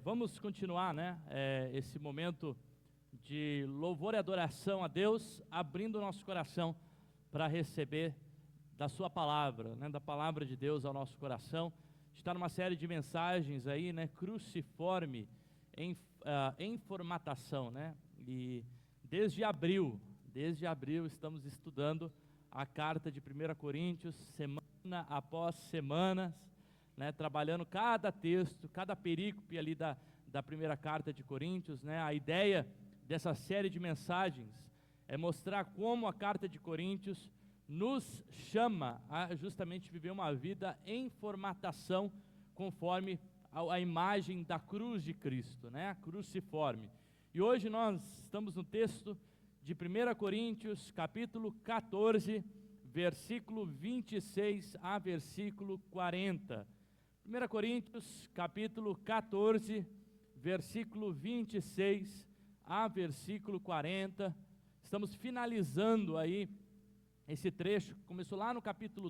Vamos continuar, né, esse momento de louvor e adoração a Deus, abrindo o nosso coração para receber da sua palavra, né, da palavra de Deus ao nosso coração. A gente está numa série de mensagens aí, né, cruciforme em formatação, né, e desde abril estamos estudando a carta de 1 Coríntios, semana após semana, né, trabalhando cada texto, cada perícope ali da primeira carta de Coríntios, né. A ideia dessa série de mensagens é mostrar como a carta de Coríntios nos chama a justamente viver uma vida em formatação conforme a imagem da cruz de Cristo, né, cruciforme. E hoje nós estamos no texto de 1 Coríntios, capítulo 14, versículo 26 a versículo 40. 1 Coríntios, capítulo 14, versículo 26 a versículo 40. Estamos finalizando aí esse trecho, começou lá no capítulo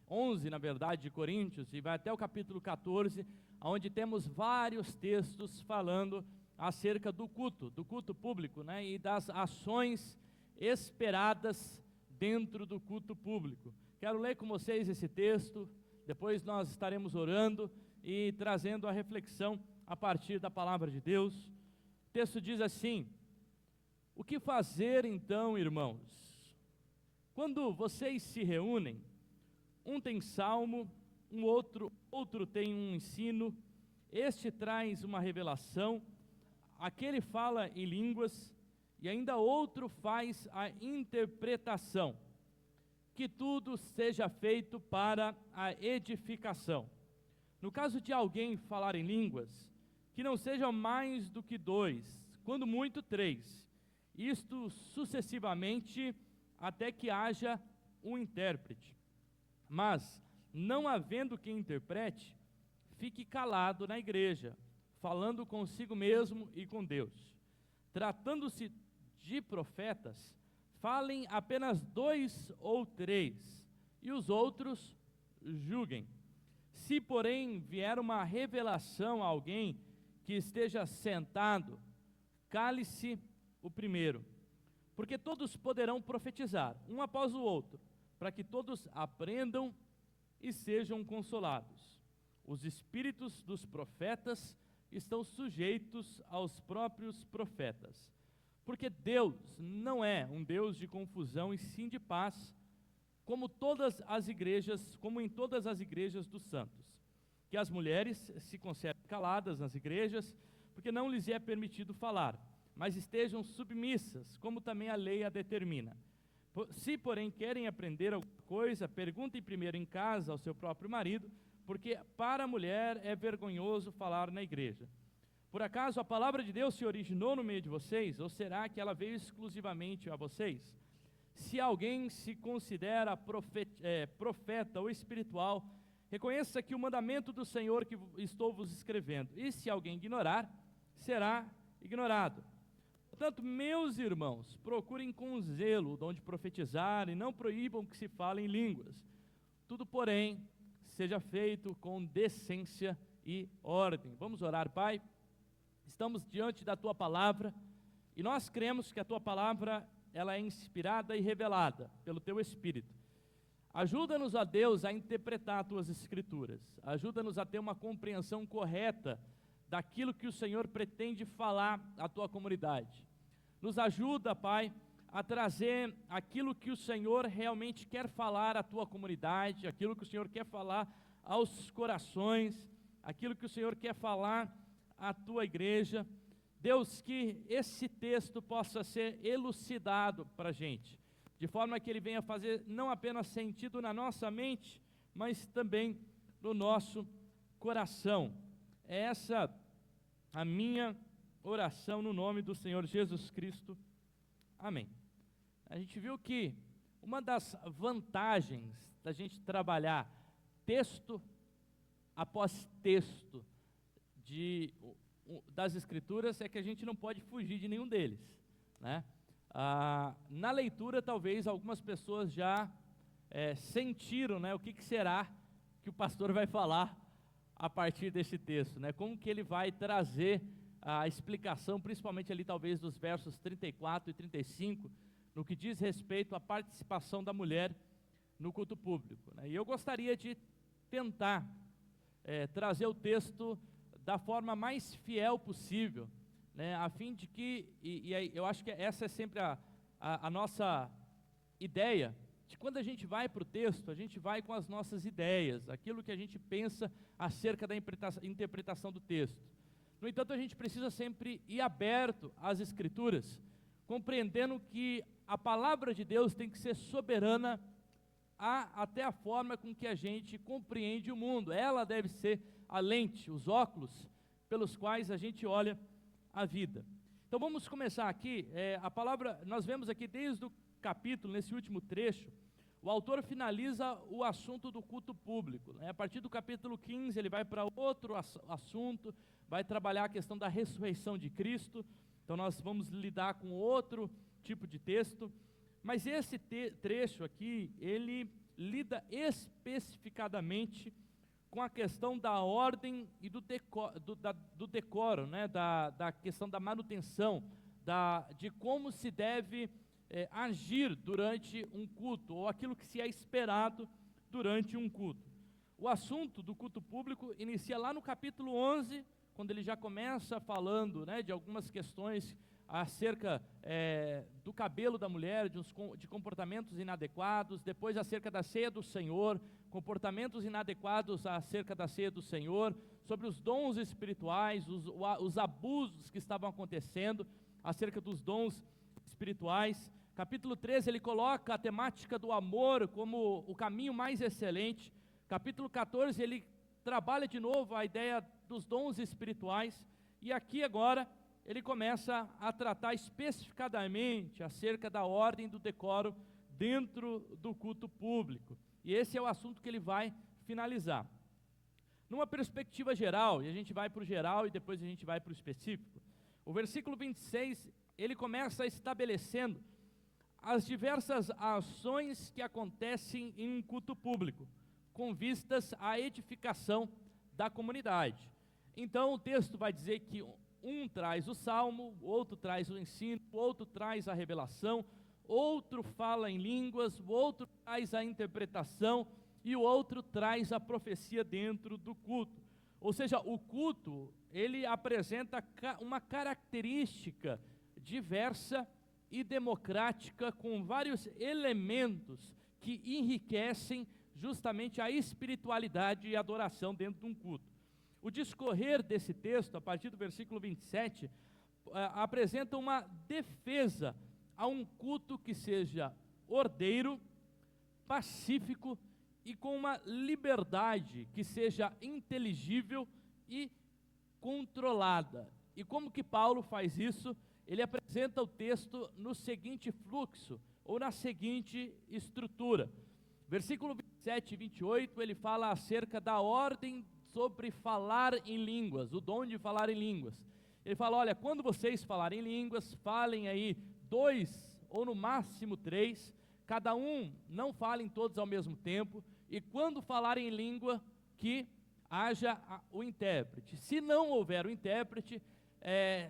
11 na verdade, de Coríntios, e vai até o capítulo 14, onde temos vários textos falando acerca do culto público, né, e das ações esperadas dentro do culto público. Quero ler com vocês esse texto, depois nós estaremos orando e trazendo a reflexão a partir da palavra de Deus. O texto diz assim: o que fazer então, irmãos? Quando vocês se reúnem, um tem salmo, outro tem um ensino, este traz uma revelação, aquele fala em línguas, e ainda outro faz a interpretação. Que tudo seja feito para a edificação. No caso de alguém falar em línguas, que não sejam mais do que 2, quando muito 3, isto sucessivamente até que haja um intérprete. Mas, não havendo quem interprete, fique calado na igreja, falando consigo mesmo e com Deus. Tratando-se de profetas, falem apenas 2 ou 3, e os outros julguem. Se, porém, vier uma revelação a alguém que esteja sentado, cale-se o primeiro, porque todos poderão profetizar, um após o outro, para que todos aprendam e sejam consolados. Os espíritos dos profetas estão sujeitos aos próprios profetas, porque Deus não é um Deus de confusão e sim de paz, como em todas as igrejas dos santos. Que as mulheres se conservem caladas nas igrejas, porque não lhes é permitido falar, mas estejam submissas, como também a lei a determina. Se, porém, querem aprender alguma coisa, perguntem primeiro em casa ao seu próprio marido, porque para a mulher é vergonhoso falar na igreja. Por acaso a palavra de Deus se originou no meio de vocês, ou será que ela veio exclusivamente a vocês? Se alguém se considera profeta ou espiritual, reconheça que o mandamento do Senhor que estou vos escrevendo, e se alguém ignorar, será ignorado. Portanto, meus irmãos, procurem com zelo o dom de profetizar e não proíbam que se falem línguas. Tudo, porém, seja feito com decência e ordem. Vamos orar, Pai? Estamos diante da Tua palavra e nós cremos que a Tua palavra ela é inspirada e revelada pelo Teu Espírito. Ajuda-nos, ó Deus, a interpretar Tuas Escrituras. Ajuda-nos a ter uma compreensão correta daquilo que o Senhor pretende falar à Tua comunidade. Nos ajuda, Pai, a trazer aquilo que o Senhor realmente quer falar à Tua comunidade, aquilo que o Senhor quer falar aos corações, aquilo que o Senhor quer falar à Tua igreja. Deus, que esse texto possa ser elucidado para a gente, de forma que ele venha fazer não apenas sentido na nossa mente, mas também no nosso coração. É essa a minha oração no nome do Senhor Jesus Cristo. Amém. A gente viu que uma das vantagens da gente trabalhar texto após texto das Escrituras é que a gente não pode fugir de nenhum deles, né? Na leitura, talvez algumas pessoas já sentiram, né, o que será que o pastor vai falar a partir desse texto, né? Como que ele vai trazer a explicação, principalmente ali talvez dos versos 34 e 35, no que diz respeito à participação da mulher no culto público, né? E eu gostaria de tentar trazer o texto da forma mais fiel possível, né? A fim de que, eu acho que essa é sempre a nossa ideia, de quando a gente vai para o texto, a gente vai com as nossas ideias, aquilo que a gente pensa acerca da interpretação do texto. No entanto, a gente precisa sempre ir aberto às Escrituras, compreendendo que a palavra de Deus tem que ser soberana até a forma com que a gente compreende o mundo. Ela deve ser a lente, os óculos pelos quais a gente olha a vida. Então vamos começar aqui, a palavra, nós vemos aqui desde o capítulo, nesse último trecho, o autor finaliza o assunto do culto público, né? A partir do capítulo 15 ele vai para outro assunto, vai trabalhar a questão da ressurreição de Cristo. Então nós vamos lidar com outro tipo de texto, mas esse trecho aqui, ele lida especificadamente com a questão da ordem e do decoro, né? da questão da manutenção, de como se deve agir durante um culto, ou aquilo que se é esperado durante um culto. O assunto do culto público inicia lá no capítulo 11, quando ele já começa falando, né, de algumas questões acerca do cabelo da mulher, de comportamentos inadequados, depois acerca da ceia do Senhor, comportamentos inadequados acerca da ceia do Senhor, sobre os dons espirituais, os abusos que estavam acontecendo acerca dos dons espirituais. Capítulo 13 ele coloca a temática do amor como o caminho mais excelente. Capítulo 14 ele trabalha de novo a ideia dos dons espirituais, e aqui agora ele começa a tratar especificadamente acerca da ordem do decoro dentro do culto público, e esse é o assunto que ele vai finalizar. Numa perspectiva geral, e a gente vai para o geral e depois a gente vai para o específico, o versículo 26, ele começa estabelecendo as diversas ações que acontecem em um culto público, com vistas à edificação da comunidade. Então o texto vai dizer que um traz o salmo, o outro traz o ensino, o outro traz a revelação, outro fala em línguas, o outro traz a interpretação e o outro traz a profecia dentro do culto. Ou seja, o culto, ele apresenta uma característica diversa e democrática, com vários elementos que enriquecem justamente a espiritualidade e a adoração dentro de um culto. O discorrer desse texto, a partir do versículo 27, apresenta uma defesa a um culto que seja ordeiro, pacífico e com uma liberdade que seja inteligível e controlada. E como que Paulo faz isso? Ele apresenta o texto no seguinte fluxo, ou na seguinte estrutura. Versículo 27 e 28, ele fala acerca da ordem sobre falar em línguas, o dom de falar em línguas. Ele fala, olha, quando vocês falarem em línguas, falem aí 2 ou no máximo 3, cada um, não falem todos ao mesmo tempo, e quando falarem em língua, que haja o intérprete. Se não houver o intérprete,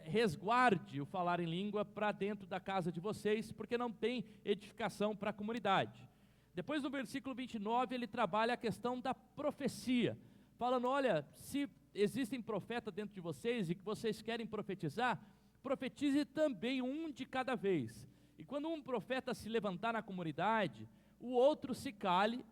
resguarde o falar em língua para dentro da casa de vocês, porque não tem edificação para a comunidade. Depois no versículo 29 ele trabalha a questão da profecia, falando, olha, se existem profetas dentro de vocês e que vocês querem profetizar, profetize também um de cada vez. E quando um profeta se levantar na comunidade, o outro se cale,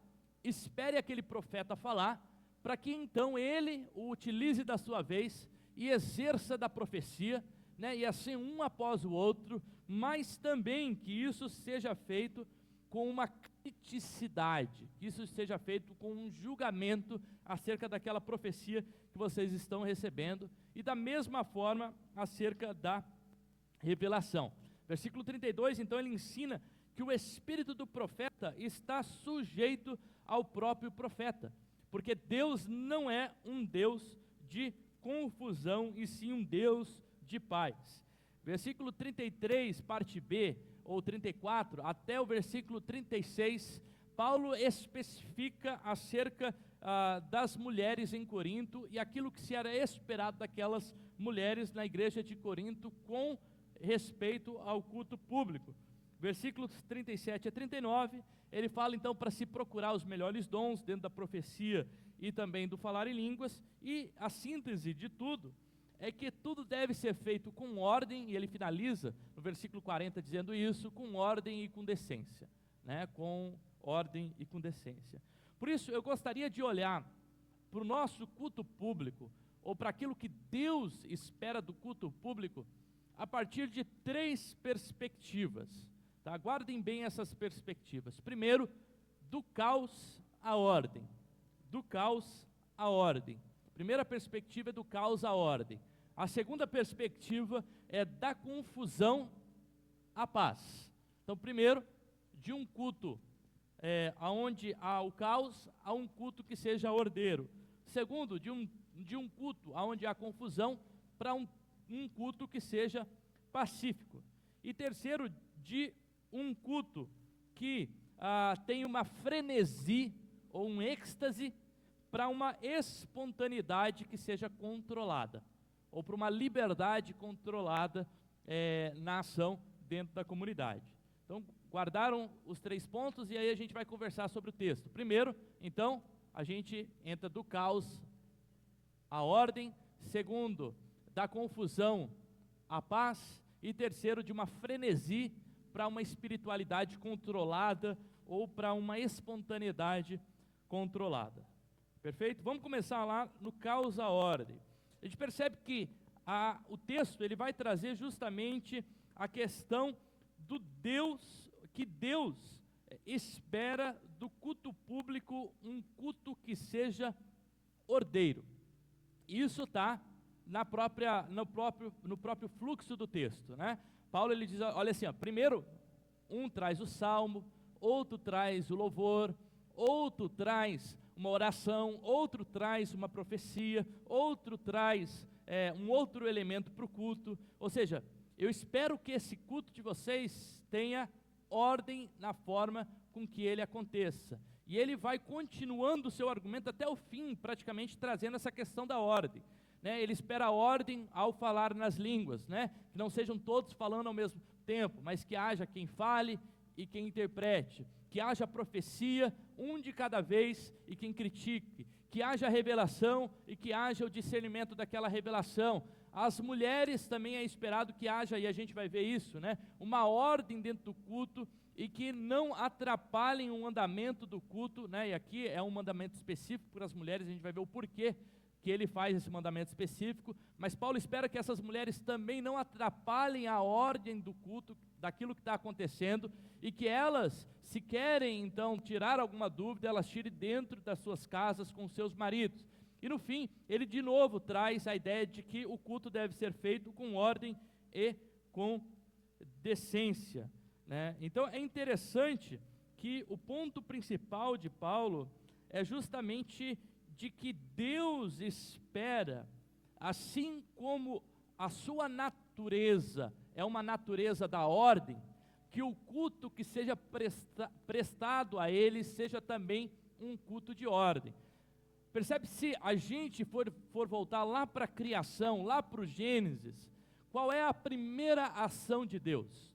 espere aquele profeta falar, para que então ele o utilize da sua vez e exerça da profecia, né, e assim um após o outro, mas também que isso seja feito com uma criticidade, que isso seja feito com um julgamento acerca daquela profecia que vocês estão recebendo, e da mesma forma acerca da revelação. Versículo 32, então ele ensina que o espírito do profeta está sujeito ao próprio profeta, porque Deus não é um Deus de confusão, e sim um Deus de paz. Versículo 33, parte B, ou 34, até o versículo 36, Paulo especifica acerca das mulheres em Corinto e aquilo que se era esperado daquelas mulheres na igreja de Corinto com respeito ao culto público. Versículos 37 a 39, ele fala então para se procurar os melhores dons dentro da profecia e também do falar em línguas, e a síntese de tudo é que tudo deve ser feito com ordem, e ele finaliza no versículo 40 dizendo isso, com ordem e com decência, né? Com ordem e com decência. Por isso eu gostaria de olhar para o nosso culto público, ou para aquilo que Deus espera do culto público, a partir de 3 perspectivas, tá? Guardem bem essas perspectivas. Primeiro, do caos à ordem. Do caos à ordem. Primeira perspectiva é do caos à ordem. A segunda perspectiva é da confusão à paz. Então, primeiro, de um culto onde há o caos, a um culto que seja ordeiro. Segundo, de um culto onde há confusão, para um culto que seja pacífico. E terceiro, de um culto que tem uma frenesi ou um êxtase, para uma espontaneidade que seja controlada, ou para uma liberdade controlada na ação dentro da comunidade. Então, guardaram os 3 pontos e aí a gente vai conversar sobre o texto. Primeiro, então, a gente entra do caos à ordem. Segundo, da confusão à paz. E terceiro, de uma frenesi para uma espiritualidade controlada ou para uma espontaneidade controlada. Perfeito? Vamos começar lá no caos à ordem. A gente percebe que o texto ele vai trazer justamente a questão do que Deus espera do culto público, um culto que seja ordeiro. Isso está no próprio fluxo do texto, né? Paulo ele diz, olha assim, primeiro um traz o salmo, outro traz o louvor, outro traz uma oração, outro traz uma profecia, outro traz um outro elemento para o culto. Ou seja, eu espero que esse culto de vocês tenha ordem na forma com que ele aconteça. E ele vai continuando o seu argumento até o fim, praticamente trazendo essa questão da ordem, né? Ele espera a ordem ao falar nas línguas, né? Que não sejam todos falando ao mesmo tempo, mas que haja quem fale e quem interprete, que haja profecia, um de cada vez, e quem critique, que haja revelação e que haja o discernimento daquela revelação. As mulheres também é esperado que haja, e a gente vai ver isso, né? Uma ordem dentro do culto e que não atrapalhem o andamento do culto, né? E aqui é um mandamento específico para as mulheres, a gente vai ver o porquê que ele faz esse mandamento específico, mas Paulo espera que essas mulheres também não atrapalhem a ordem do culto, daquilo que está acontecendo, e que elas, se querem então tirar alguma dúvida, elas tirem dentro das suas casas com seus maridos. E no fim, ele de novo traz a ideia de que o culto deve ser feito com ordem e com decência, né? Então é interessante que o ponto principal de Paulo é justamente de que Deus espera, assim como a sua natureza é uma natureza da ordem, que o culto que seja prestado a Ele seja também um culto de ordem. Percebe, se a gente for voltar lá para a criação, lá para o Gênesis, qual é a primeira ação de Deus?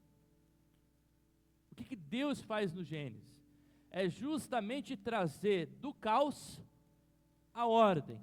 O que Deus faz no Gênesis? É justamente trazer do caos a ordem,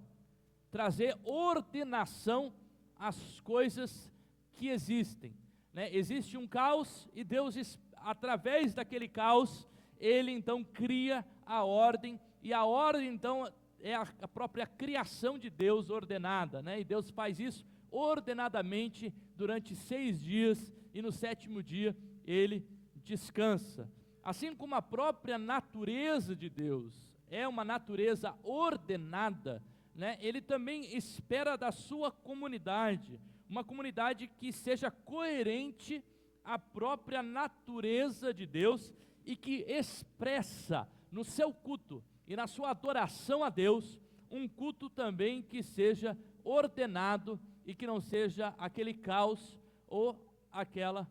trazer ordenação às coisas que existem, né? Existe um caos e Deus, através daquele caos, Ele então cria a ordem, e a ordem então é a própria criação de Deus ordenada, né? E Deus faz isso ordenadamente durante 6 dias, e no 7º dia Ele descansa. Assim como a própria natureza de Deus é uma natureza ordenada, né? Ele também espera da sua comunidade, uma comunidade que seja coerente à própria natureza de Deus e que expressa no seu culto e na sua adoração a Deus, um culto também que seja ordenado e que não seja aquele caos ou aquela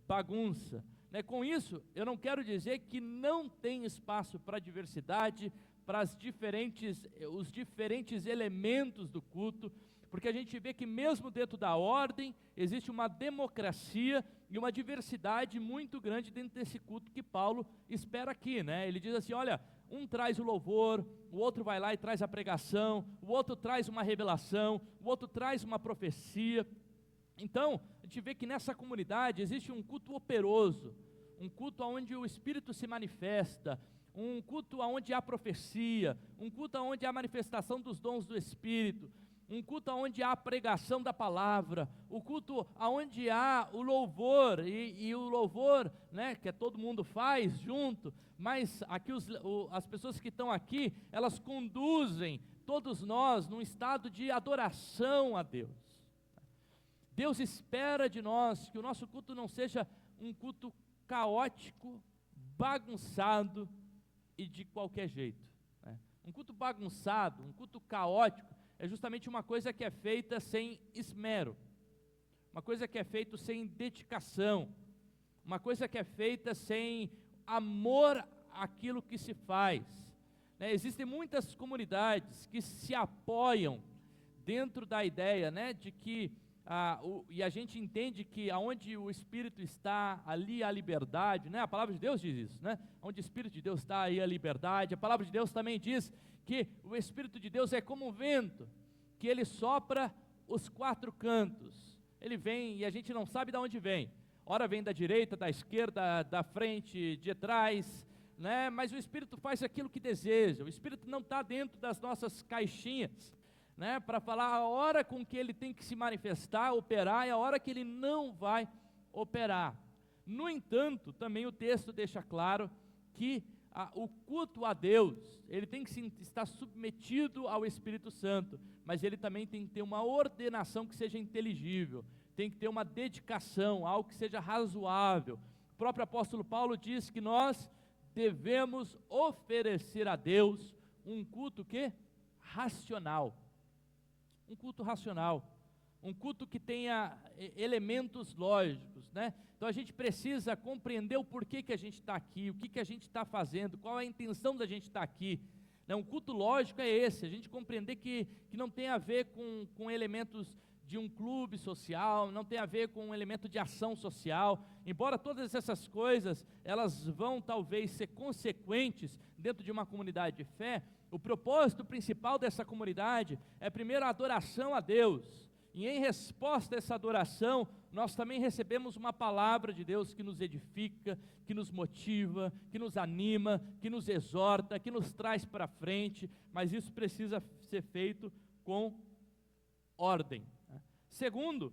bagunça, né? Com isso, eu não quero dizer que não tem espaço para diversidade, para os diferentes elementos do culto, porque a gente vê que mesmo dentro da ordem, existe uma democracia e uma diversidade muito grande dentro desse culto que Paulo espera aqui, né? Ele diz assim, olha, um traz o louvor, o outro vai lá e traz a pregação, o outro traz uma revelação, o outro traz uma profecia. Então, a gente vê que nessa comunidade existe um culto operoso, um culto onde o Espírito se manifesta, um culto onde há profecia, um culto onde há manifestação dos dons do Espírito, um culto onde há a pregação da palavra, o culto onde há o louvor, e o louvor, né, que todo mundo faz junto, mas aqui as pessoas que estão aqui, elas conduzem todos nós num estado de adoração a Deus. Deus espera de nós que o nosso culto não seja um culto caótico, bagunçado e de qualquer jeito, né? Um culto bagunçado, um culto caótico, é justamente uma coisa que é feita sem esmero, uma coisa que é feita sem dedicação, uma coisa que é feita sem amor àquilo que se faz, né? Existem muitas comunidades que se apoiam dentro da ideia, né, de que e a gente entende que aonde o Espírito está, ali há liberdade, né? A palavra de Deus diz isso, né? Onde o Espírito de Deus está, aí há liberdade. A palavra de Deus também diz que o Espírito de Deus é como um vento, que ele sopra os quatro cantos. Ele vem e a gente não sabe de onde vem. Ora vem da direita, da esquerda, da frente, de trás, né? Mas o Espírito faz aquilo que deseja. O Espírito não está dentro das nossas caixinhas, né, para falar a hora com que ele tem que se manifestar, operar, e a hora que ele não vai operar. No entanto, também o texto deixa claro que o culto a Deus, ele tem que estar submetido ao Espírito Santo, mas ele também tem que ter uma ordenação que seja inteligível, tem que ter uma dedicação, algo que seja razoável. O próprio apóstolo Paulo diz que nós devemos oferecer a Deus um culto que? Racional. Um culto racional, um culto que tenha elementos lógicos, né? Então a gente precisa compreender o porquê que a gente está aqui, o que a gente está fazendo, qual é a intenção da gente estar aqui, né? Um culto lógico é esse, a gente compreender que não tem a ver com elementos de um clube social, não tem a ver com um elemento de ação social, embora todas essas coisas, elas vão talvez ser consequentes dentro de uma comunidade de fé. O propósito principal dessa comunidade é primeiro a adoração a Deus, e em resposta a essa adoração, nós também recebemos uma palavra de Deus que nos edifica, que nos motiva, que nos anima, que nos exorta, que nos traz para frente, mas isso precisa ser feito com ordem. Segundo,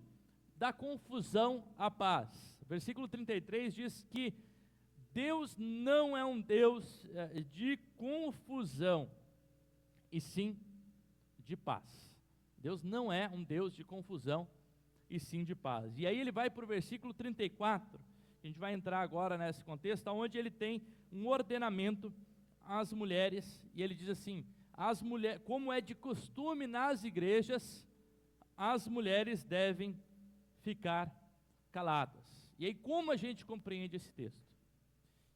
da confusão à paz. Versículo 33 diz que Deus não é um Deus de confusão, e sim de paz. Deus não é um Deus de confusão, e sim de paz. E aí ele vai para o versículo 34, a gente vai entrar agora nesse contexto, onde ele tem um ordenamento às mulheres, e ele diz assim, como é de costume nas igrejas, as mulheres devem ficar caladas. E aí como a gente compreende esse texto?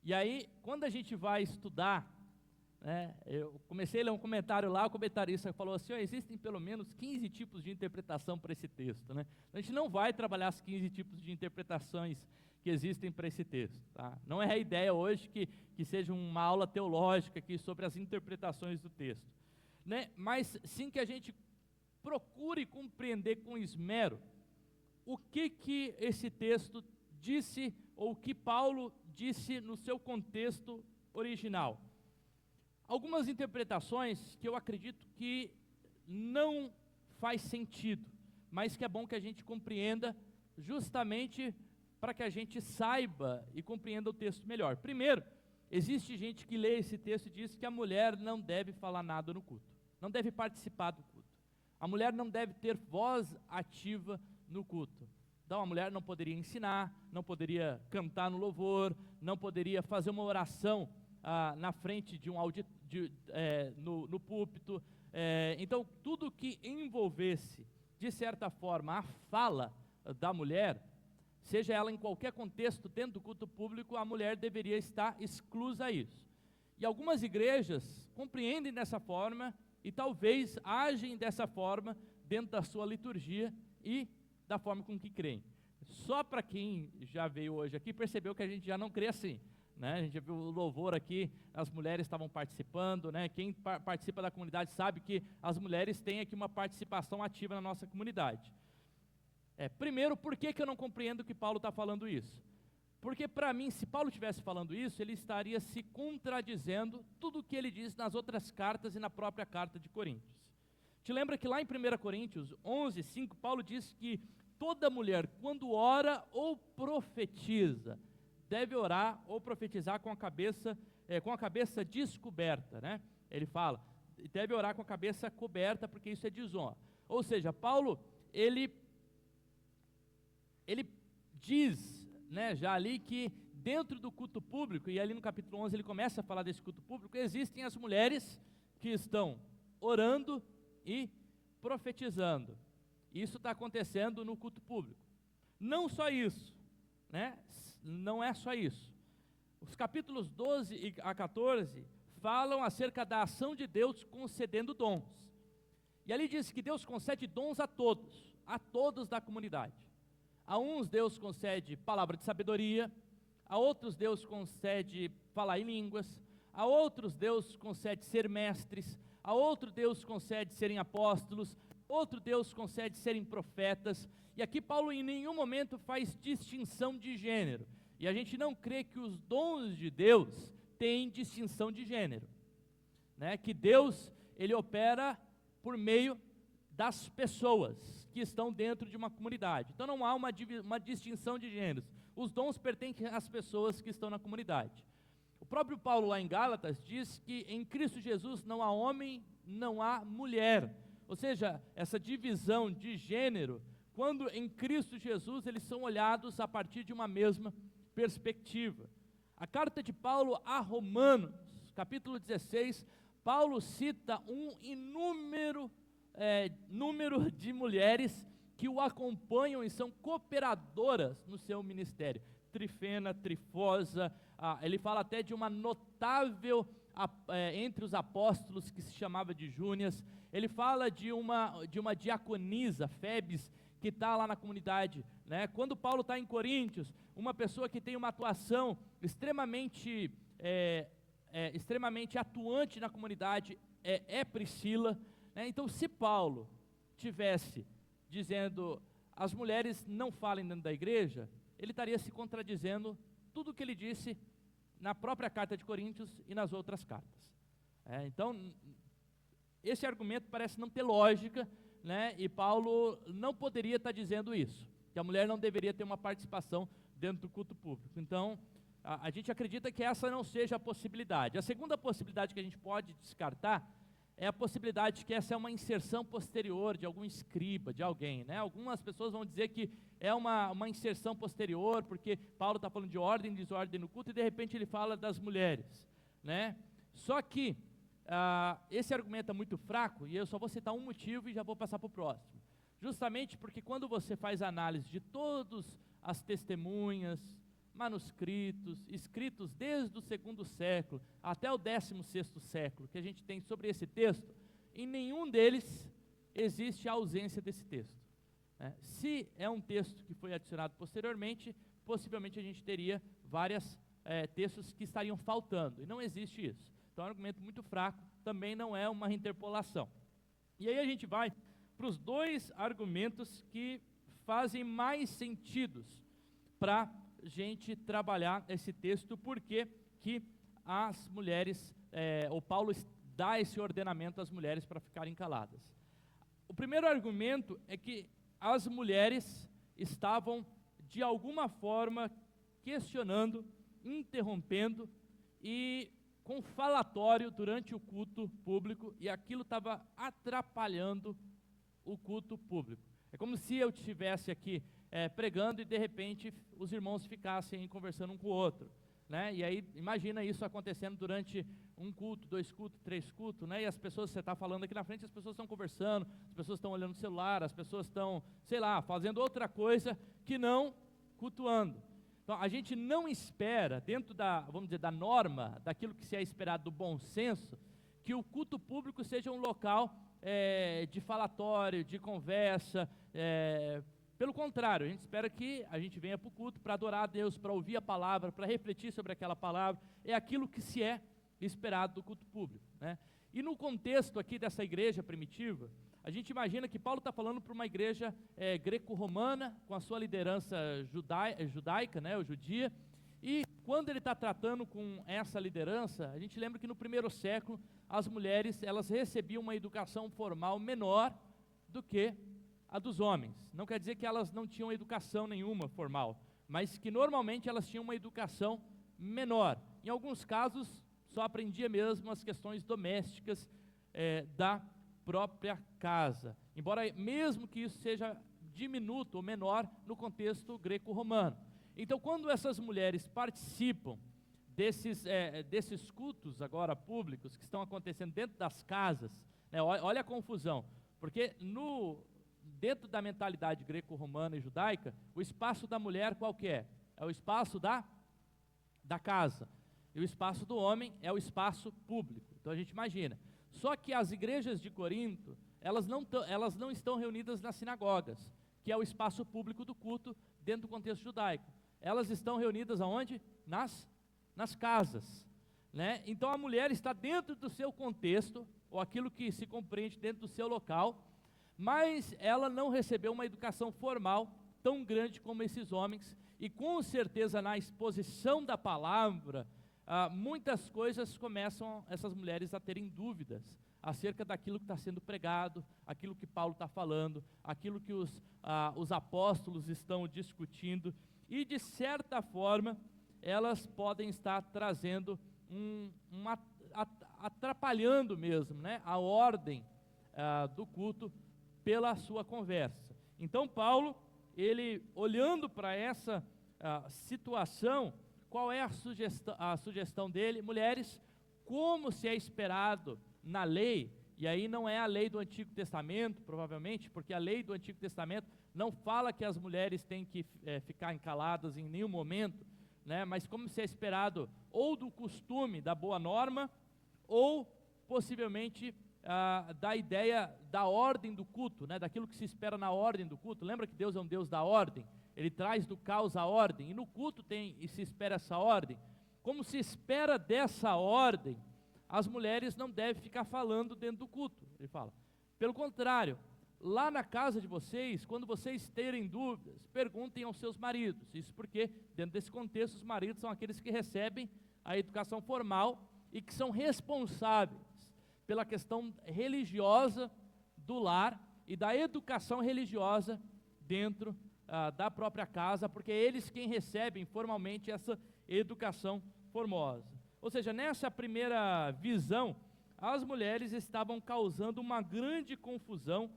E aí, quando a gente vai estudar, né, eu comecei a ler um comentário lá, o comentarista falou assim, existem pelo menos 15 tipos de interpretação para esse texto, né? A gente não vai trabalhar os 15 tipos de interpretações que existem para esse texto, tá? Não é a ideia hoje que seja uma aula teológica aqui sobre as interpretações do texto, né? Mas sim que a gente procure compreender com esmero o que esse texto disse, ou o que Paulo disse no seu contexto original. Algumas interpretações que eu acredito que não faz sentido, mas que é bom que a gente compreenda, justamente para que a gente saiba e compreenda o texto melhor. Primeiro, existe gente que lê esse texto e diz que a mulher não deve falar nada no culto, não deve participar do culto. A mulher não deve ter voz ativa no culto. Então a mulher não poderia ensinar, não poderia cantar no louvor, não poderia fazer uma oração na frente de um no púlpito. Então tudo que envolvesse, de certa forma, a fala da mulher, seja ela em qualquer contexto dentro do culto público, a mulher deveria estar exclusa a isso. E algumas igrejas compreendem dessa forma e talvez agem dessa forma dentro da sua liturgia e da forma com que creem. Só para quem já veio hoje aqui percebeu que a gente já não crê assim, né? A gente já viu o louvor aqui, as mulheres estavam participando, né? Quem participa da comunidade sabe que as mulheres têm aqui uma participação ativa na nossa comunidade. Primeiro, por que eu não compreendo que Paulo está falando isso? Porque para mim, se Paulo estivesse falando isso, ele estaria se contradizendo tudo o que ele diz nas outras cartas e na própria carta de Coríntios. Te lembra que lá em 1 Coríntios 11, 5, Paulo diz que toda mulher, quando ora ou profetiza, deve orar ou profetizar com a cabeça descoberta, né? Ele fala, deve orar com a cabeça coberta, porque isso é desonra. Ou seja, Paulo, ele diz, né, já ali que dentro do culto público, e ali no capítulo 11 ele começa a falar desse culto público, existem as mulheres que estão orando e profetizando. Isso está acontecendo no culto público. Não só isso, né? Não é só isso. Os capítulos 12 a 14 falam acerca da ação de Deus concedendo dons. E ali diz que Deus concede dons a todos da comunidade. A uns Deus concede palavra de sabedoria, a outros Deus concede falar em línguas, a outros Deus concede ser mestres, a outro Deus concede serem apóstolos, outro Deus concede serem profetas. E aqui Paulo em nenhum momento faz distinção de gênero. E a gente não crê que os dons de Deus têm distinção de gênero, né? Que Deus, ele opera por meio das pessoas que estão dentro de uma comunidade. Então não há uma distinção de gêneros. Os dons pertencem às pessoas que estão na comunidade. O próprio Paulo lá em Gálatas diz que em Cristo Jesus não há homem, não há mulher. Ou seja, essa divisão de gênero, quando em Cristo Jesus eles são olhados a partir de uma mesma perspectiva. A carta de Paulo a Romanos, capítulo 16, Paulo cita um número de mulheres que o acompanham e são cooperadoras no seu ministério. Trifena, Trifosa, ele fala até de uma notável entre os apóstolos que se chamava de Júnias. Ele fala de uma diaconisa, Febes, que está lá na comunidade, né? Quando Paulo está em Coríntios, uma pessoa que tem uma atuação extremamente atuante na comunidade é Priscila, né? Então, se Paulo tivesse dizendo as mulheres não falem dentro da igreja, ele estaria se contradizendo tudo o que ele disse na própria carta de Coríntios e nas outras cartas. Então, esse argumento parece não ter lógica, né? E Paulo não poderia estar dizendo isso, que a mulher não deveria ter uma participação dentro do culto público. Então, a gente acredita que essa não seja a possibilidade. A segunda possibilidade que a gente pode descartar é a possibilidade de que essa é uma inserção posterior de algum escriba, de alguém, né? Algumas pessoas vão dizer que é uma inserção posterior, porque Paulo está falando de ordem e desordem no culto, e de repente ele fala das mulheres, né? Só que esse argumento é muito fraco, e eu só vou citar um motivo e já vou passar para o próximo. Justamente porque quando você faz análise de todas as testemunhas, manuscritos, escritos desde o 2º século até o 16º século, que a gente tem sobre esse texto, em nenhum deles existe a ausência desse texto, né? Se é um texto que foi adicionado posteriormente, possivelmente a gente teria vários textos que estariam faltando, e não existe isso. Então é um argumento muito fraco, também não é uma interpolação. E aí a gente vai para os dois argumentos que fazem mais sentidos para gente trabalhar esse texto, porque que as mulheres, o Paulo dá esse ordenamento às mulheres para ficarem caladas. O primeiro argumento é que as mulheres estavam de alguma forma questionando, interrompendo e com falatório durante o culto público, e aquilo estava atrapalhando o culto público. É como se eu estivesse aqui pregando e de repente os irmãos ficassem conversando um com o outro, né? E aí imagina isso acontecendo durante um culto, 2 cultos, 3 cultos, né? E as pessoas, você está falando aqui na frente, as pessoas estão conversando, as pessoas estão olhando o celular, as pessoas estão, sei lá, fazendo outra coisa que não cultuando. Então, a gente não espera, dentro da, vamos dizer, da norma, daquilo que se é esperado do bom senso, que o culto público seja um local de falatório, de conversa. Pelo contrário, a gente espera que a gente venha para o culto para adorar a Deus, para ouvir a palavra, para refletir sobre aquela palavra. É aquilo que se é esperado do culto público, né? E no contexto aqui dessa igreja primitiva, a gente imagina que Paulo está falando para uma igreja greco-romana, com a sua liderança judaica, né, ou judia, e quando ele está tratando com essa liderança, a gente lembra que no primeiro século, as mulheres, elas recebiam uma educação formal menor do que a dos homens. Não quer dizer que elas não tinham educação nenhuma formal, mas que normalmente elas tinham uma educação menor. Em alguns casos, só aprendia mesmo as questões domésticas da própria casa, embora mesmo que isso seja diminuto ou menor no contexto greco-romano. Então, quando essas mulheres participam desses cultos agora públicos que estão acontecendo dentro das casas, né, olha a confusão, porque dentro da mentalidade greco-romana e judaica, o espaço da mulher qual que é? É o espaço da casa, e o espaço do homem é o espaço público. Então a gente imagina. Só que as igrejas de Corinto, elas não estão reunidas nas sinagogas, que é o espaço público do culto dentro do contexto judaico. Elas estão reunidas aonde? Nas casas, né? Então a mulher está dentro do seu contexto, ou aquilo que se compreende dentro do seu local, mas ela não recebeu uma educação formal tão grande como esses homens, e com certeza na exposição da palavra, muitas coisas começam essas mulheres a terem dúvidas acerca daquilo que está sendo pregado, aquilo que Paulo está falando, aquilo que os apóstolos estão discutindo, e de certa forma elas podem estar trazendo atrapalhando mesmo, né, a ordem do culto pela sua conversa. Então Paulo, ele olhando para essa situação, qual é a sugestão dele? Mulheres, como se é esperado na lei, e aí não é a lei do Antigo Testamento, provavelmente, porque a lei do Antigo Testamento não fala que as mulheres têm que ficar encaladas em nenhum momento, né, mas como se é esperado ou do costume, da boa norma, ou possivelmente da ideia da ordem do culto, né, daquilo que se espera na ordem do culto. Lembra que Deus é um Deus da ordem? Ele traz do caos a ordem, e no culto se espera essa ordem. Como se espera dessa ordem, as mulheres não devem ficar falando dentro do culto, ele fala. Pelo contrário, lá na casa de vocês, quando vocês terem dúvidas, perguntem aos seus maridos. Isso porque, dentro desse contexto, os maridos são aqueles que recebem a educação formal e que são responsáveis pela questão religiosa do lar e da educação religiosa dentro da própria casa, porque é eles quem recebem formalmente essa educação formosa. Ou seja, nessa primeira visão, as mulheres estavam causando uma grande confusão,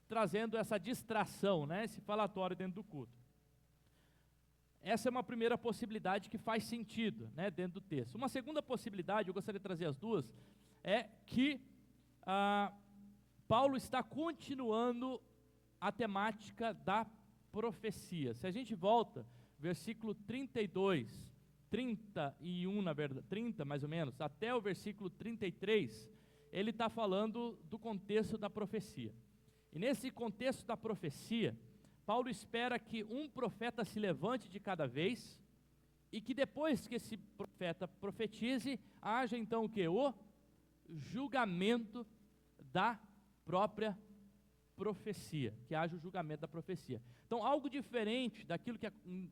trazendo essa distração, né, esse falatório dentro do culto. Essa é uma primeira possibilidade que faz sentido, né, dentro do texto. Uma segunda possibilidade, eu gostaria de trazer as duas, é que Paulo está continuando a temática da profecia. Se a gente volta, versículo 32, 31 na verdade, 30 mais ou menos, até o versículo 33, ele está falando do contexto da profecia. E nesse contexto da profecia, Paulo espera que um profeta se levante de cada vez, e que depois que esse profeta profetize, haja então o que? O julgamento da profecia. Profecia, que haja o julgamento da profecia. Então, algo diferente daquilo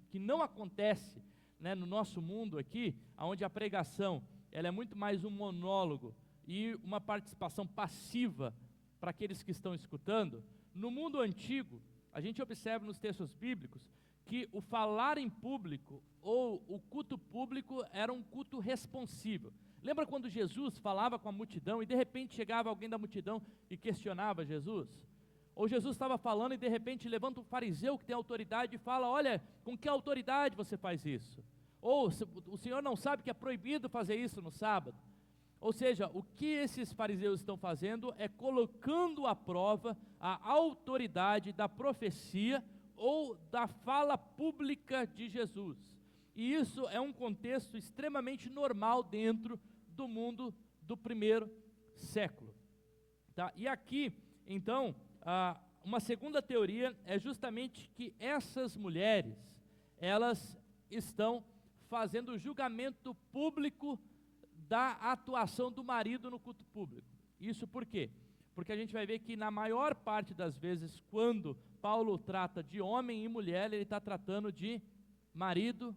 que não acontece, né, no nosso mundo aqui, onde a pregação ela é muito mais um monólogo e uma participação passiva para aqueles que estão escutando. No mundo antigo, a gente observa nos textos bíblicos que o falar em público ou o culto público era um culto responsível. Lembra quando Jesus falava com a multidão e de repente chegava alguém da multidão e questionava Jesus? Ou Jesus estava falando e de repente levanta um fariseu que tem autoridade e fala: olha, com que autoridade você faz isso? Ou o senhor não sabe que é proibido fazer isso no sábado? Ou seja, o que esses fariseus estão fazendo é colocando à prova a autoridade da profecia ou da fala pública de Jesus. E isso é um contexto extremamente normal dentro do mundo do primeiro século. Tá? E aqui, então, uma segunda teoria é justamente que essas mulheres, elas estão fazendo o julgamento público da atuação do marido no culto público. Isso por quê? Porque a gente vai ver que na maior parte das vezes, quando Paulo trata de homem e mulher, ele está tratando de marido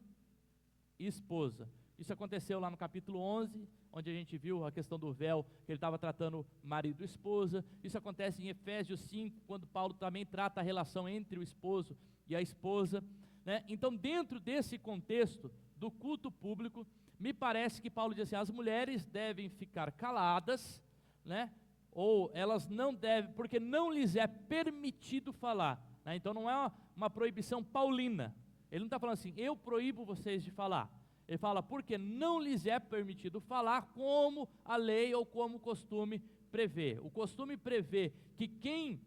e esposa. Isso aconteceu lá no capítulo 11, onde a gente viu a questão do véu, que ele estava tratando marido e esposa. Isso acontece em Efésios 5, quando Paulo também trata a relação entre o esposo e a esposa, né? Então, dentro desse contexto do culto público, me parece que Paulo diz assim, as mulheres devem ficar caladas, né? Ou elas não devem, porque não lhes é permitido falar, né? Então não é uma proibição paulina, ele não está falando assim, eu proíbo vocês de falar, ele fala, porque não lhes é permitido falar como a lei ou como o costume prevê. O costume prevê que quem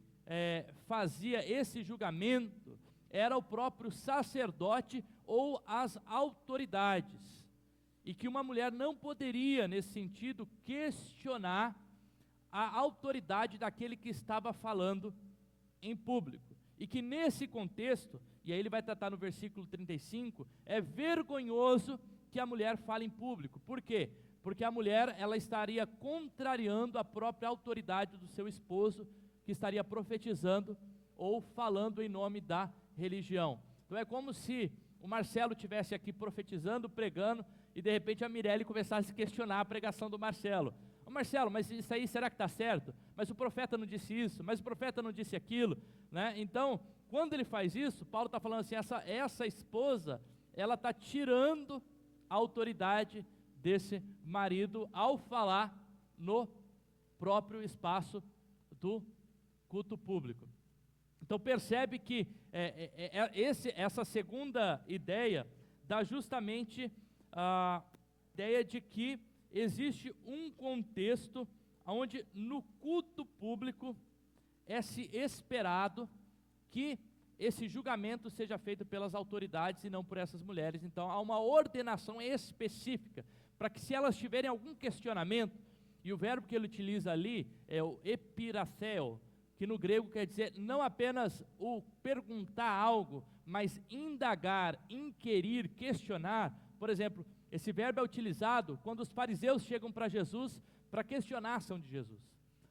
fazia esse julgamento era o próprio sacerdote ou as autoridades, e que uma mulher não poderia, nesse sentido, questionar a autoridade daquele que estava falando em público, e que nesse contexto, e aí ele vai tratar no versículo 35, é vergonhoso que a mulher fale em público. Por quê? Porque a mulher, ela estaria contrariando a própria autoridade do seu esposo, que estaria profetizando ou falando em nome da religião. Então é como se o Marcelo estivesse aqui profetizando, pregando, e de repente a Mirelle começasse a questionar a pregação do Marcelo. Ô Marcelo, mas isso aí será que está certo? Mas o profeta não disse isso, mas o profeta não disse aquilo, né? Então, quando ele faz isso, Paulo está falando assim, essa esposa, ela está tirando a autoridade desse marido ao falar no próprio espaço do culto público. Então percebe que essa segunda ideia dá justamente a ideia de que existe um contexto onde no culto público é-se esperado que esse julgamento seja feito pelas autoridades e não por essas mulheres. Então há uma ordenação específica, para que se elas tiverem algum questionamento, e o verbo que ele utiliza ali é o epiraceo, que no grego quer dizer não apenas o perguntar algo, mas indagar, inquirir, questionar. Por exemplo, esse verbo é utilizado quando os fariseus chegam para Jesus para questionar a ação de Jesus,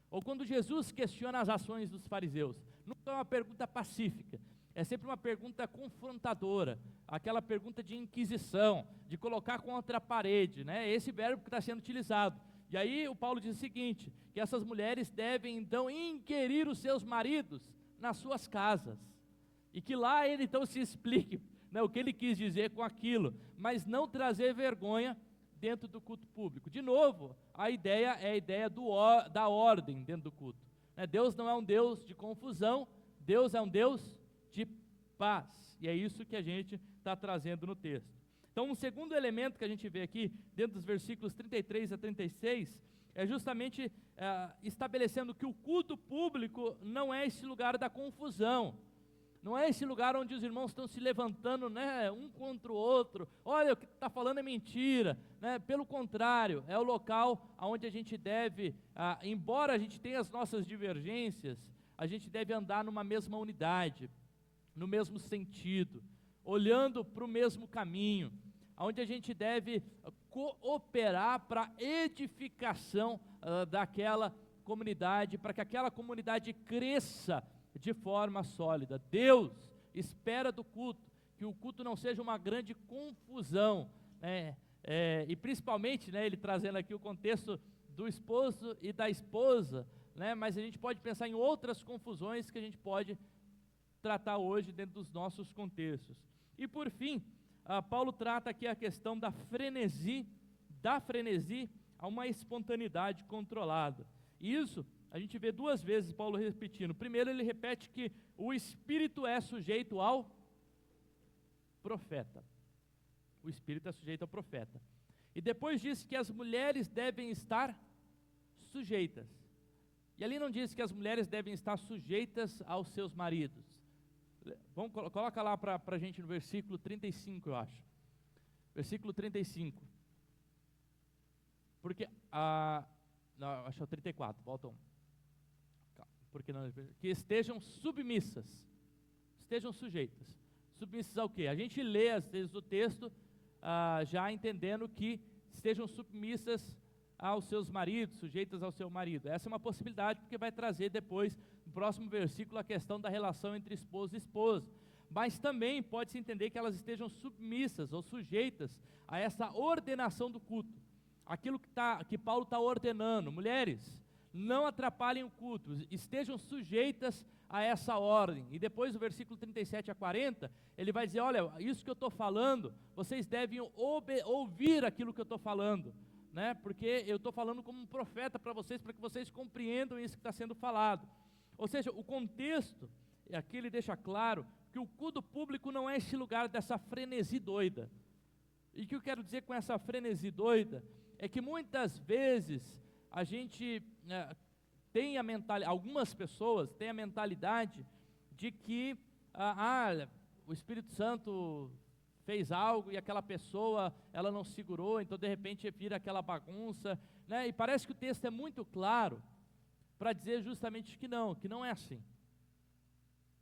ou quando Jesus questiona as ações dos fariseus. Nunca é uma pergunta pacífica, é sempre uma pergunta confrontadora, aquela pergunta de inquisição, de colocar contra a parede, né? Esse verbo que está sendo utilizado. E aí o Paulo diz o seguinte, que essas mulheres devem então inquirir os seus maridos nas suas casas, e que lá ele então se explique, né, o que ele quis dizer com aquilo, mas não trazer vergonha dentro do culto público. De novo, a ideia é a ideia da ordem dentro do culto, né? Deus não é um Deus de confusão, Deus é um Deus de paz, e é isso que a gente está trazendo no texto. Então, um segundo elemento que a gente vê aqui, dentro dos versículos 33 a 36, é justamente estabelecendo que o culto público não é esse lugar da confusão, não é esse lugar onde os irmãos estão se levantando, né, um contra o outro, olha, o que está falando é mentira, né? Pelo contrário, é o local onde a gente deve, embora a gente tenha as nossas divergências, a gente deve andar numa mesma unidade, no mesmo sentido, olhando para o mesmo caminho, onde a gente deve cooperar para a edificação daquela comunidade, para que aquela comunidade cresça de forma sólida. Deus espera do culto, que o culto não seja uma grande confusão, né? E principalmente, né, ele trazendo aqui o contexto do esposo e da esposa, né? Mas a gente pode pensar em outras confusões que a gente pode tratar hoje dentro dos nossos contextos. E por fim, Paulo trata aqui a questão da frenesi a uma espontaneidade controlada. E isso a gente vê duas vezes Paulo repetindo. Primeiro ele repete que o espírito é sujeito ao profeta. O espírito é sujeito ao profeta. E depois diz que as mulheres devem estar sujeitas. E ali não diz que as mulheres devem estar sujeitas aos seus maridos. Coloca lá para a gente no versículo 35, eu acho. Versículo 35. Porque, não, acho que é o 34, volta um. Porque não, que estejam submissas, estejam sujeitas. Submissas ao quê? A gente lê às vezes o texto já entendendo que estejam submissas aos seus maridos, sujeitas ao seu marido. Essa é uma possibilidade, porque vai trazer depois, no próximo versículo, a questão da relação entre esposo e esposa. Mas também pode-se entender que elas estejam submissas ou sujeitas a essa ordenação do culto. Aquilo que Paulo está ordenando. Mulheres, não atrapalhem o culto, estejam sujeitas a essa ordem. E depois, do versículo 37 a 40, ele vai dizer, olha, isso que eu estou falando, vocês devem ouvir aquilo que eu estou falando, né? Porque eu estou falando como um profeta para vocês, para que vocês compreendam isso que está sendo falado. Ou seja, o contexto, aqui ele deixa claro, que o culto público não é esse lugar dessa frenesi doida. E o que eu quero dizer com essa frenesi doida, é que muitas vezes, a gente tem a mentalidade, algumas pessoas têm a mentalidade de que o Espírito Santo fez algo e aquela pessoa, ela não segurou, então de repente vira aquela bagunça, né? E parece que o texto é muito claro para dizer justamente que não é assim.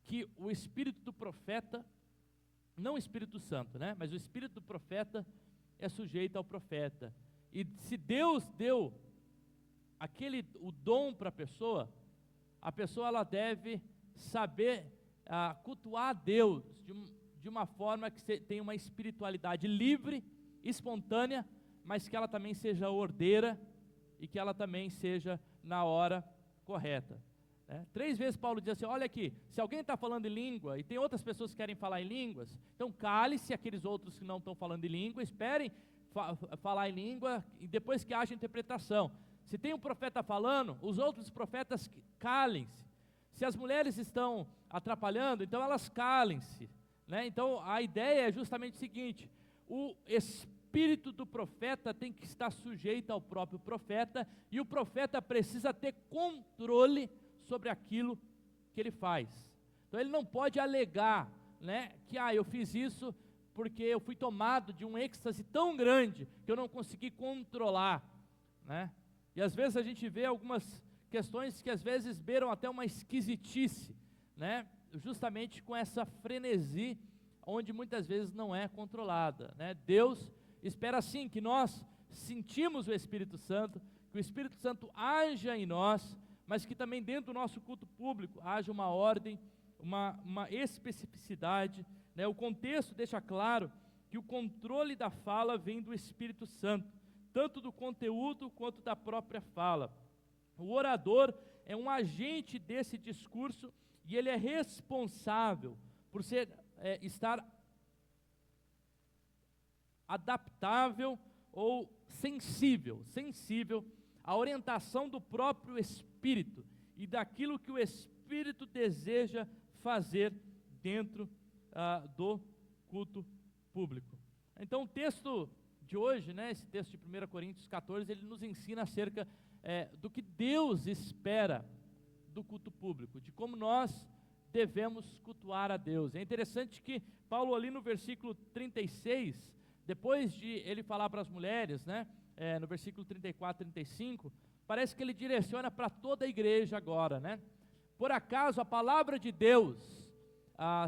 Que o espírito do profeta, não o Espírito Santo, né? Mas o espírito do profeta é sujeito ao profeta. E se Deus deu o dom para a pessoa ela deve saber cultuar a Deus de uma forma que tenha uma espiritualidade livre, espontânea, mas que ela também seja ordeira e que ela também seja na hora correta. 3 vezes Paulo diz assim, olha aqui, se alguém está falando em língua e tem outras pessoas que querem falar em línguas, então cale-se aqueles outros que não estão falando em língua, esperem falar em língua e depois que haja interpretação. Se tem um profeta falando, os outros profetas calem-se. Se as mulheres estão atrapalhando, então elas calem-se, né? Então a ideia é justamente o seguinte, o espírito do profeta tem que estar sujeito ao próprio profeta, e o profeta precisa ter controle sobre aquilo que ele faz. Então ele não pode alegar, né, que eu fiz isso porque eu fui tomado de um êxtase tão grande que eu não consegui controlar, né? E às vezes a gente vê algumas questões que às vezes beiram até uma esquisitice, né? Justamente com essa frenesi, onde muitas vezes não é controlada, né? Deus espera sim que nós sentimos o Espírito Santo, que o Espírito Santo haja em nós, mas que também dentro do nosso culto público haja uma ordem, uma especificidade, né? O contexto deixa claro que o controle da fala vem do Espírito Santo, tanto do conteúdo quanto da própria fala. O orador é um agente desse discurso e ele é responsável por estar adaptável ou sensível à orientação do próprio Espírito e daquilo que o Espírito deseja fazer dentro do culto público. Então o texto de hoje, né, esse texto de 1 Coríntios 14, ele nos ensina acerca do que Deus espera do culto público, de como nós devemos cultuar a Deus. É interessante que Paulo ali no versículo 36, depois de ele falar para as mulheres, né, no versículo 34, 35, parece que ele direciona para toda a igreja agora, né? Por acaso a palavra de Deus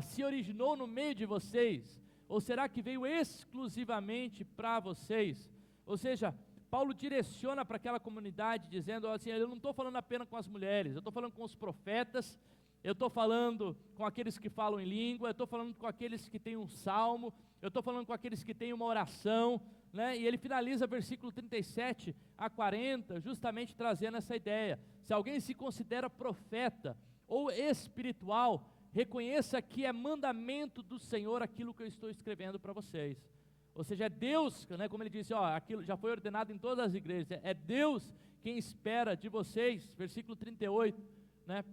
se originou no meio de vocês? Ou será que veio exclusivamente para vocês? Ou seja, Paulo direciona para aquela comunidade dizendo assim, eu não estou falando apenas com as mulheres, eu estou falando com os profetas, eu estou falando com aqueles que falam em língua, eu estou falando com aqueles que têm um salmo, eu estou falando com aqueles que têm uma oração, né? E ele finaliza versículo 37 a 40, justamente trazendo essa ideia. Se alguém se considera profeta ou espiritual, reconheça que é mandamento do Senhor aquilo que eu estou escrevendo para vocês. Ou seja, é Deus, né, como ele disse, aquilo já foi ordenado em todas as igrejas, é Deus quem espera de vocês, versículo 38, né,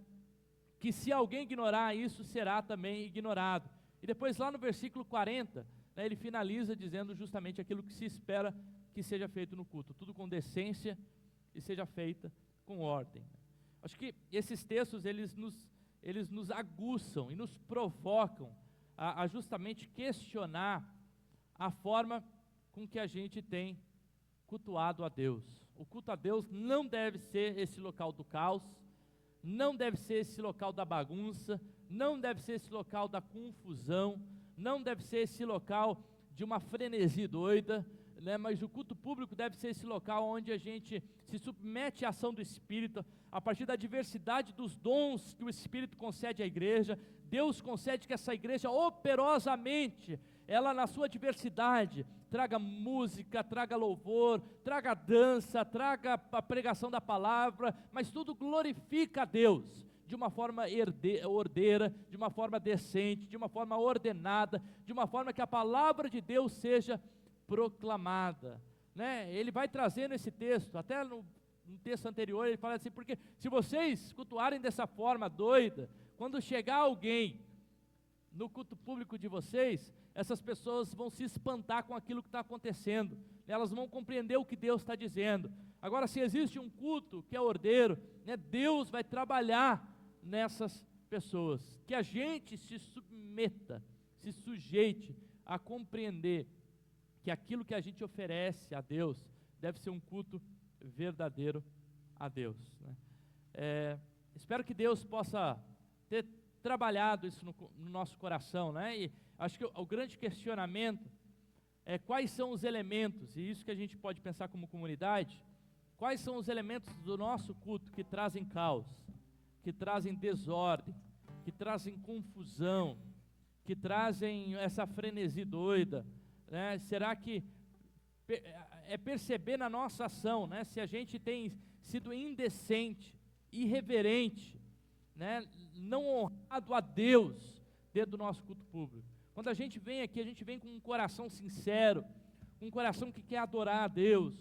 que se alguém ignorar isso, será também ignorado. E depois lá no versículo 40, né, ele finaliza dizendo justamente aquilo que se espera que seja feito no culto, tudo com decência e seja feita com ordem. Acho que esses textos, eles nos eles nos aguçam e nos provocam a justamente questionar a forma com que a gente tem cultuado a Deus. O culto a Deus não deve ser esse local do caos, não deve ser esse local da bagunça, não deve ser esse local da confusão, não deve ser esse local de uma frenesi doida, né? Mas o culto público deve ser esse local onde a gente se submete à ação do Espírito, a partir da diversidade dos dons que o Espírito concede à igreja. Deus concede que essa igreja operosamente, ela na sua diversidade, traga música, traga louvor, traga dança, traga a pregação da palavra, mas tudo glorifica a Deus, de uma forma ordeira, de uma forma decente, de uma forma ordenada, de uma forma que a palavra de Deus seja proclamada, né? Ele vai trazendo esse texto, até no texto anterior ele fala assim, porque se vocês cultuarem dessa forma doida, quando chegar alguém no culto público de vocês, essas pessoas vão se espantar com aquilo que está acontecendo, elas vão compreender o que Deus está dizendo. Agora, se existe um culto que é ordeiro, né, Deus vai trabalhar nessas pessoas, que a gente se submeta, se sujeite a compreender que aquilo que a gente oferece a Deus deve ser um culto verdadeiro a Deus, né? Espero que Deus possa ter trabalhado isso no nosso coração, né? E acho que o grande questionamento é quais são os elementos, e isso que a gente pode pensar como comunidade, quais são os elementos do nosso culto que trazem caos, que trazem desordem, que trazem confusão, que trazem essa frenesi doida, né? Será que é perceber na nossa ação, né, se a gente tem sido indecente, irreverente, né, não honrado a Deus dentro do nosso culto público. Quando a gente vem aqui, a gente vem com um coração sincero, um coração que quer adorar a Deus,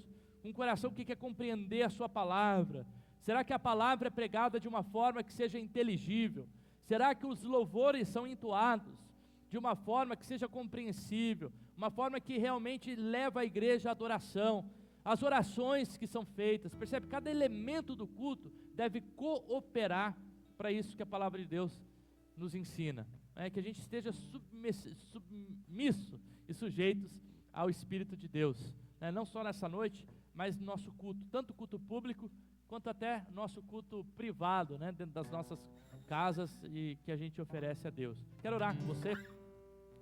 um coração que quer compreender a sua palavra. Será que a palavra é pregada de uma forma que seja inteligível? Será que os louvores são entoados de uma forma que seja compreensível, uma forma que realmente leva a igreja à adoração? As orações que são feitas, percebe? Cada elemento do culto deve cooperar para isso que a palavra de Deus nos ensina, que a gente esteja submisso e sujeitos ao Espírito de Deus, né? Não só nessa noite, mas no nosso culto, tanto culto público, quanto até nosso culto privado, né? Dentro das nossas casas e que a gente oferece a Deus. Quero orar com você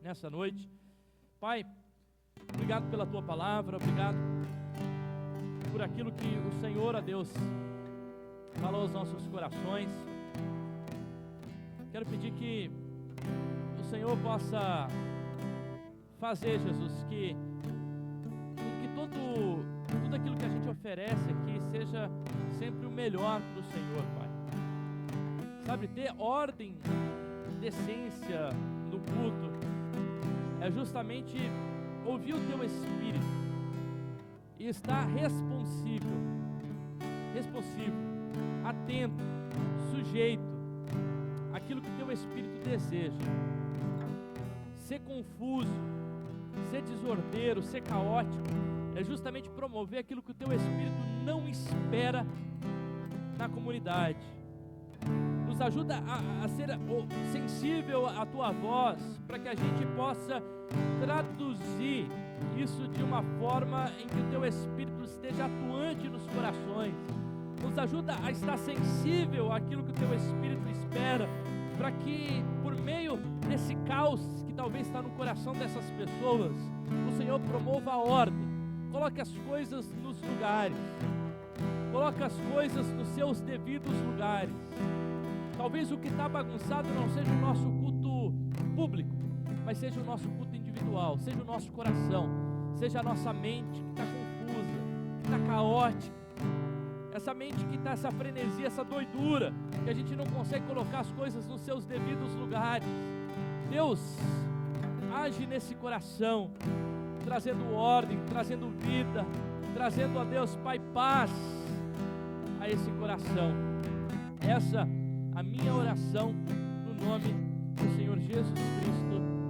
nessa noite. Pai, obrigado pela Tua palavra, obrigado por aquilo que o Senhor, a Deus, falou aos nossos corações. Quero pedir que o Senhor possa fazer, Jesus, que tudo aquilo que a gente oferece aqui seja sempre o melhor para o Senhor, Pai. Sabe, ter ordem, decência no culto é justamente ouvir o Teu Espírito e estar responsivo, atento, sujeito àquilo que o Teu Espírito deseja. Ser confuso, ser desordeiro, ser caótico, é justamente promover aquilo que o Teu Espírito não espera na comunidade. Nos ajuda a ser sensível à Tua voz, para que a gente possa traduzir isso de uma forma em que o Teu Espírito esteja atuante nos corações. Nos ajuda a estar sensível àquilo que o Teu Espírito espera, para que por meio desse caos que talvez está no coração dessas pessoas, o Senhor promova a ordem, coloque as coisas nos lugares, coloque as coisas nos seus devidos lugares. Talvez o que está bagunçado não seja o nosso culto público, mas seja o nosso culto individual, seja o nosso coração, seja a nossa mente que está confusa, que está caótica, essa mente que está, essa frenesia, essa doidura, que a gente não consegue colocar as coisas nos seus devidos lugares. Deus, age nesse coração, trazendo ordem, trazendo vida, trazendo a Deus, Pai, paz a esse coração. Essa a minha oração no nome do Senhor Jesus Cristo.